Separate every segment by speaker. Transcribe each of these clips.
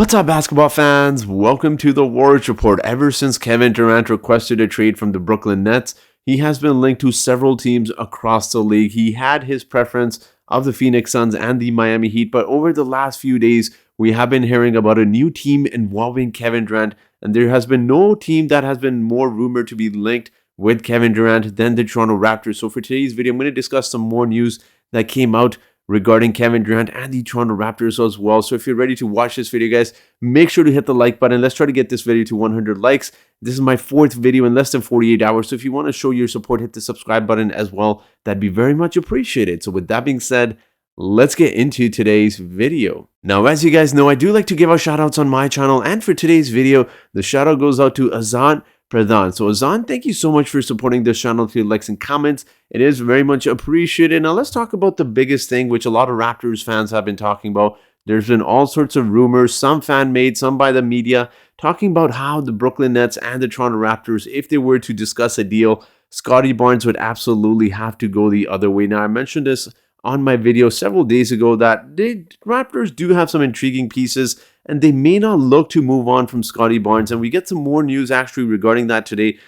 Speaker 1: What's up, basketball fans? Welcome to the Warriors Report. Ever since Kevin Durant requested a trade from the Brooklyn Nets, he has been linked to several teams across the league. He had his preference of the Phoenix Suns and the Miami Heat, but over the last few days, we have been hearing about a new team involving Kevin Durant, and there has been no team that has been more rumored to be linked with Kevin Durant than the Toronto Raptors. So for today's video, I'm going to discuss some more news that came out regarding Kevin Durant and the Toronto Raptors as well. So if you're ready to watch this video, guys, make sure to hit the like button. Let's try to get this video to 100 likes. This is my 4th video in less than 48 hours. So if you want to show your support, hit the subscribe button as well. That'd be very much appreciated. So with that being said, let's get into today's video. Now, as you guys know, I do like to give out shout outs on my channel. And for today's video, the shout out goes out to Azan Pradhan. So Azan, thank you so much for supporting this channel through likes and comments. It is very much appreciated. Now let's talk about the biggest thing, which a lot of Raptors fans have been talking about. There's been all sorts of rumors, some fan-made, some by the media, talking about how the Brooklyn Nets and the Toronto Raptors, if they were to discuss a deal, Scottie Barnes would absolutely have to go the other way. Now I mentioned this on my video several days ago that the Raptors do have some intriguing pieces and they may not look to move on from Scottie Barnes. And we get some more news actually regarding that today.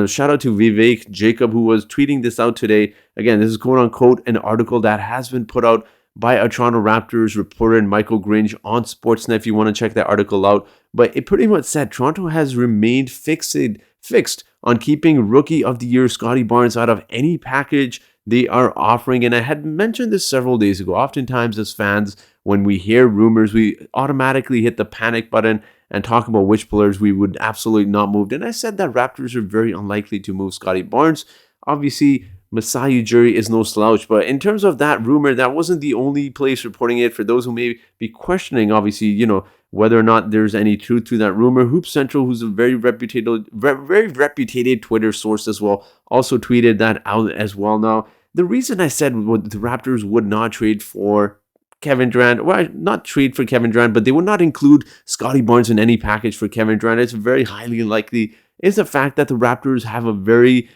Speaker 1: Shout out to Vivek Jacob, who was tweeting this out today. Again, this is quote unquote an article that has been put out by a Toronto Raptors reporter, Michael Gringe, on Sportsnet if you want to check that article out. But it pretty much said Toronto has remained fixed on keeping Rookie of the Year Scottie Barnes out of any package they are offering. And I had mentioned this several days ago. Oftentimes as fans, when we hear rumors, we automatically hit the panic button and talk about which players we would absolutely not move. And I said that Raptors are very unlikely to move Scottie Barnes. Obviously, Masai Ujiri is no slouch, but in terms of that rumor, that wasn't the only place reporting it. For those who may be questioning, obviously, whether or not there's any truth to that rumor, Hoop Central, who's a very reputed Twitter source as well, also tweeted that out as well. Now, the reason I said the Raptors would not trade for Kevin Durant, well, not trade for Kevin Durant, but they would not include Scottie Barnes in any package for Kevin Durant, it's very highly likely, is the fact that the Raptors have a very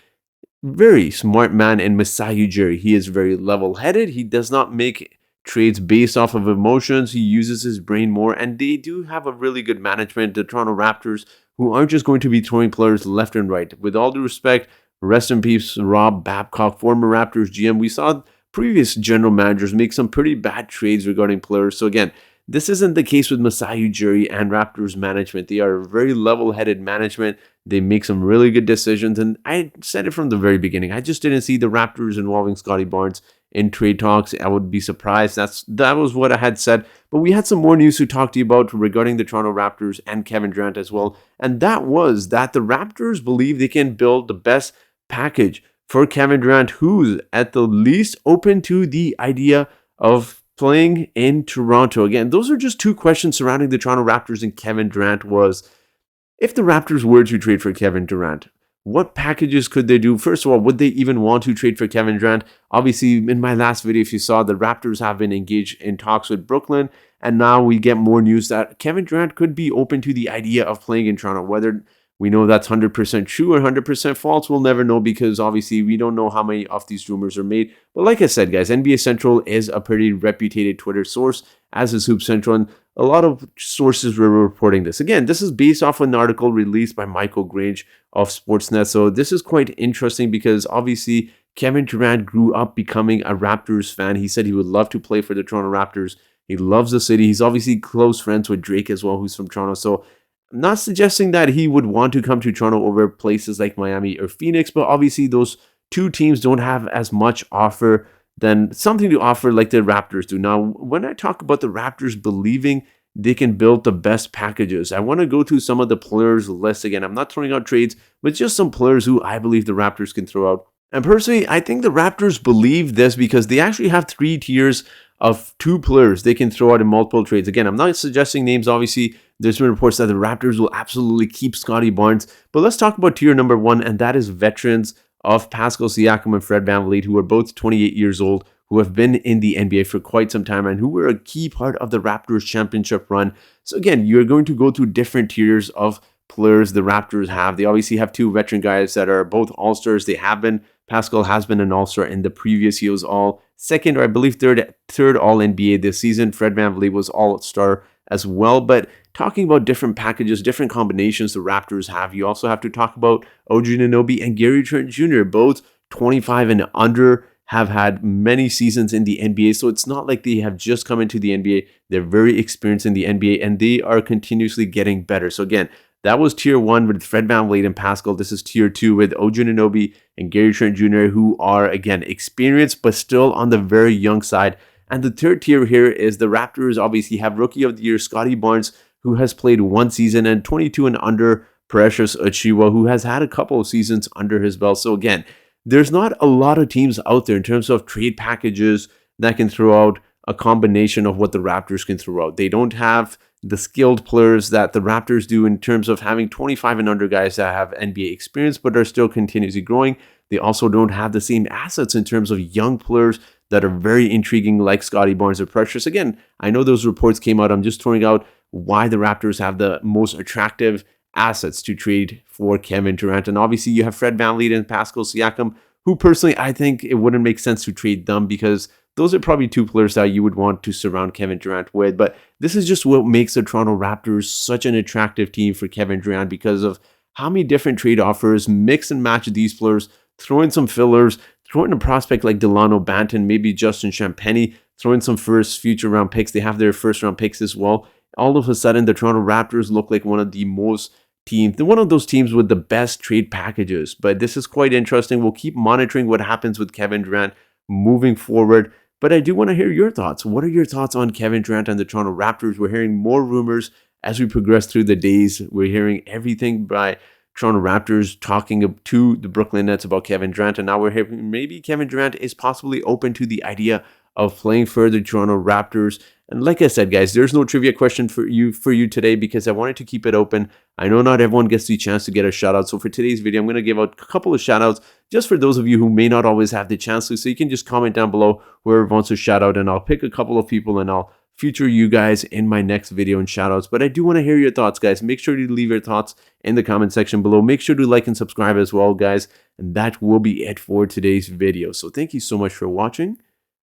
Speaker 1: smart man in Masai Ujiri. He is very level-headed. He does not make trades based off of emotions. He uses his brain more, and they do have a really good management, the Toronto Raptors, who aren't just going to be throwing players left and right. With all due respect, rest in peace, Rob Babcock, former Raptors GM. We saw previous general managers make some pretty bad trades regarding players. So again, this isn't the case with Masai Ujiri and Raptors management. They are a very level-headed management. They make some really good decisions. And I said it from the very beginning. I just didn't see the Raptors involving Scottie Barnes in trade talks. I would be surprised. That was what I had said. But we had some more news to talk to you about regarding the Toronto Raptors and Kevin Durant as well. And that was that the Raptors believe they can build the best package for Kevin Durant, who's at the least open to the idea of playing in Toronto. Again, those are just two questions surrounding the Toronto Raptors and Kevin Durant. Was, if the Raptors were to trade for Kevin Durant, what packages could they do? First of all, would they even want to trade for Kevin Durant? Obviously, in my last video, if you saw, the Raptors have been engaged in talks with Brooklyn, and now we get more news that Kevin Durant could be open to the idea of playing in Toronto. Whether we know that's 100% true or 100% false, we'll never know, because obviously we don't know how many of these rumors are made. But like I said, guys, NBA Central is a pretty reputed Twitter source, as is Hoop Central, and a lot of sources were reporting this. Again, this is based off an article released by Michael Grange of Sportsnet. So this is quite interesting because obviously Kevin Durant grew up becoming a Raptors fan. He said he would love to play for the Toronto Raptors. He loves the city. He's obviously close friends with Drake as well, who's from Toronto. So I'm not suggesting that he would want to come to Toronto over places like Miami or Phoenix, but obviously those two teams don't have as much offer than something to offer like the Raptors do. Now, when I talk about the Raptors believing they can build the best packages, I want to go to some of the players list. Again, I'm not throwing out trades, but just some players who I believe the Raptors can throw out. And personally, I think the Raptors believe this because they actually have 3 tiers of 2 players they can throw out in multiple trades. Again, I'm not suggesting names. Obviously, there's been reports that the Raptors will absolutely keep Scottie Barnes. But let's talk about tier number 1, and that is veterans of Pascal Siakam and Fred VanVleet, who are both 28 years old, who have been in the NBA for quite some time and who were a key part of the Raptors championship run. So again, you're going to go through different tiers of players the Raptors have. They obviously have 2 veteran guys that are both all-stars. They have been. Pascal has been an all-star in the previous. He was all second or I believe third all NBA this season. Fred VanVleet was all-star as well. But talking about different packages, different combinations the Raptors have, you also have to talk about OG Anunoby and Gary Trent Jr., both 25 and under, have had many seasons in the NBA. So it's not like they have just come into the NBA. They're very experienced in the NBA, and they are continuously getting better. So again, that was tier 1 with Fred VanVleet and Pascal. This is tier 2 with OG Anunoby and Gary Trent Jr., who are, again, experienced, but still on the very young side. And the third tier here is the Raptors obviously have Rookie of the Year Scottie Barnes, who has played 1 season, and 22 and under Precious Achiuwa, who has had a couple of seasons under his belt. So again, there's not a lot of teams out there in terms of trade packages that can throw out a combination of what the Raptors can throw out. They don't have the skilled players that the Raptors do in terms of having 25 and under guys that have NBA experience but are still continuously growing. They also don't have the same assets in terms of young players that are very intriguing like Scottie Barnes or Precious. Again, I know those reports came out. I'm just throwing out why the Raptors have the most attractive assets to trade for Kevin Durant. And obviously you have Fred VanVleet and Pascal Siakam, who personally I think it wouldn't make sense to trade them because those are probably 2 players that you would want to surround Kevin Durant with. But this is just what makes the Toronto Raptors such an attractive team for Kevin Durant, because of how many different trade offers, mix and match these players, throw in some fillers, throw in a prospect like Delano Banton, maybe Justin Champagnie, throw in some future round picks. They have their first round picks as well. All of a sudden, the Toronto Raptors look like one of those teams with the best trade packages. But this is quite interesting. We'll keep monitoring what happens with Kevin Durant moving forward. But I do want to hear your thoughts. What are your thoughts on Kevin Durant and the Toronto Raptors? We're hearing more rumors as we progress through the days. We're hearing everything by Toronto Raptors talking to the Brooklyn Nets about Kevin Durant. And now we're hearing maybe Kevin Durant is possibly open to the idea of playing for the Toronto Raptors. And like I said, guys, there's no trivia question for you today because I wanted to keep it open. I know not everyone gets the chance to get a shout out. So for today's video, I'm going to give out a couple of shout outs just for those of you who may not always have the chance to. So you can just comment down below whoever wants a shout out, and I'll pick a couple of people and I'll feature you guys in my next video and shout outs. But I do want to hear your thoughts, guys. Make sure to leave your thoughts in the comment section below. Make sure to like and subscribe as well, guys. And that will be it for today's video. So thank you so much for watching,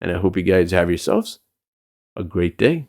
Speaker 1: and I hope you guys have yourselves a great day.